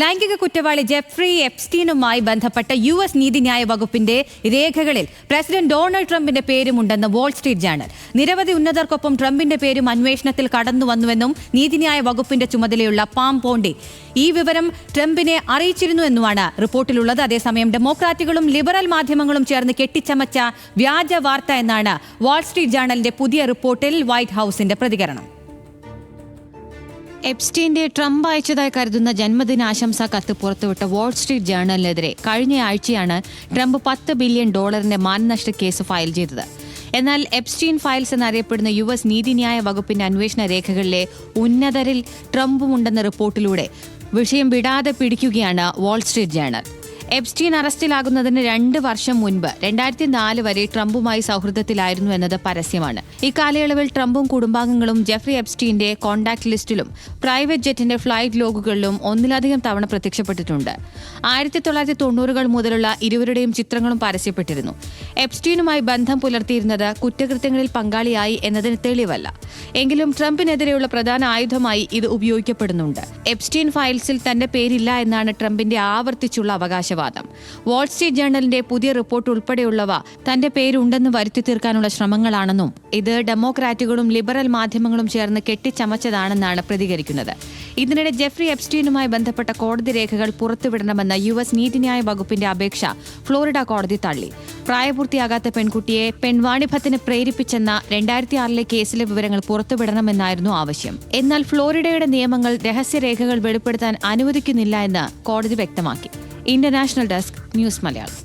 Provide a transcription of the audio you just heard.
ലൈംഗിക കുറ്റവാളി ജെഫ്രി എപ്സ്റ്റീനുമായി ബന്ധപ്പെട്ട US നീതിന്യായ വകുപ്പിന്റെ രേഖകളിൽ പ്രസിഡന്റ് ഡൊണാൾഡ് ട്രംപിന്റെ പേരുമുണ്ടെന്ന് വാൾസ്ട്രീറ്റ് ജേണൽ. നിരവധി ഉന്നതർക്കൊപ്പം ട്രംപിന്റെ പേരും അന്വേഷണത്തിൽ കടന്നുവന്നുവെന്നും നീതിന്യായ വകുപ്പിന്റെ ചുമതലയുള്ള പാം പോണ്ടി ഈ വിവരം ട്രംപിനെ അറിയിച്ചിരുന്നുവെന്നുമാണ് റിപ്പോർട്ടിലുള്ളത്. അതേസമയം ഡെമോക്രാറ്റുകളും ലിബറൽ മാധ്യമങ്ങളും ചേർന്ന് കെട്ടിച്ചമച്ച വ്യാജ വാർത്ത എന്നാണ് വാൾസ്ട്രീറ്റ് ജേണലിന്റെ പുതിയ റിപ്പോർട്ടിൽ വൈറ്റ് ഹൌസിന്റെ പ്രതികരണം. എപ്സ്റ്റീന്റെ ട്രംപ് അയച്ചതായി കരുതുന്ന ജന്മദിനാശംസാ കത്ത് പുറത്തുവിട്ട വാൾസ്ട്രീറ്റ് ജേണലിനെതിരെ കഴിഞ്ഞ ആഴ്ചയാണ് ട്രംപ് $10 ബില്യൺ മാനനഷ്ട കേസ് ഫയൽ ചെയ്തത്. എന്നാൽ എപ്സ്റ്റീൻ ഫയൽസ് എന്നറിയപ്പെടുന്ന US നീതിന്യായ വകുപ്പിന്റെ അന്വേഷണ രേഖകളിലെ ഉന്നതരിൽ ട്രംപുമുണ്ടെന്ന റിപ്പോർട്ടിലൂടെ വിഷയം വിടാതെ പിടിക്കുകയാണ് വാൾസ്ട്രീറ്റ് ജേണൽ. എപ്സ്റ്റീൻ അറസ്റ്റിലാകുന്നതിന് 2 വർഷം മുൻപ് 2004 വരെ ട്രംപുമായി സൗഹൃദത്തിലായിരുന്നു എന്നത് പരസ്യമാണ്. ഇക്കാലയളവിൽ ട്രംപും കുടുംബാംഗങ്ങളും ജെഫ്രി എപ്സ്റ്റീന്റെ കോൺടാക്ട് ലിസ്റ്റിലും പ്രൈവറ്റ് ജെറ്റിന്റെ ഫ്ലൈറ്റ് ലോഗുകളിലും ഒന്നിലധികം തവണ പ്രത്യക്ഷപ്പെട്ടിട്ടുണ്ട്. 1990കൾ മുതലുള്ള ഇരുവരുടെയും ചിത്രങ്ങളും പരസ്യപ്പെട്ടിരുന്നു. എപ്സ്റ്റീനുമായി ബന്ധം പുലർത്തിയിരുന്നത് കുറ്റകൃത്യങ്ങളിൽ പങ്കാളിയായി എന്നതിന് തെളിവല്ല. എങ്കിലും ട്രംപിനെതിരെയുള്ള പ്രധാന ആയുധമായി ഇത് ഉപയോഗിക്കപ്പെടുന്നുണ്ട്. എപ്സ്റ്റീൻ ഫയൽസിൽ തന്റെ പേരില്ല എന്നാണ് ട്രംപിന്റെ ആവർത്തിച്ചുള്ള അവകാശവാദം. വാൾസ്ട്രീറ്റ് ജേണലിന്റെ പുതിയ റിപ്പോർട്ട് ഉൾപ്പെടെയുള്ളവ തന്റെ പേരുണ്ടെന്ന് വരുത്തി തീർക്കാനുള്ള ശ്രമങ്ങളാണെന്നും ഇത് ഡെമോക്രാറ്റുകളും ലിബറൽ മാധ്യമങ്ങളും ചേർന്ന് കെട്ടിച്ചമച്ചതാണെന്നാണ് പ്രതികരിക്കുന്നത്. ഇതിനിടെ ജെഫ്രി എപ്സ്റ്റീനുമായി ബന്ധപ്പെട്ട കോടതി രേഖകൾ പുറത്തുവിടണമെന്ന US നീതിന്യായ വകുപ്പിന്റെ അപേക്ഷ ഫ്ലോറിഡ കോടതി തള്ളി. പ്രായപൂർത്തിയാകാത്ത പെൺകുട്ടിയെ പെൺവാണിഭത്തിന് പ്രേരിപ്പിച്ചെന്ന 2006 കേസിലെ വിവരങ്ങൾ പുറത്തുവിടണമെന്നായിരുന്നു ആവശ്യം. എന്നാൽ ഫ്ലോറിഡയുടെ നിയമങ്ങൾ രഹസ്യരേഖകൾ വെളിപ്പെടുത്താൻ അനുവദിക്കുന്നില്ല എന്ന് കോടതി വ്യക്തമാക്കി. International desk news Malayalam.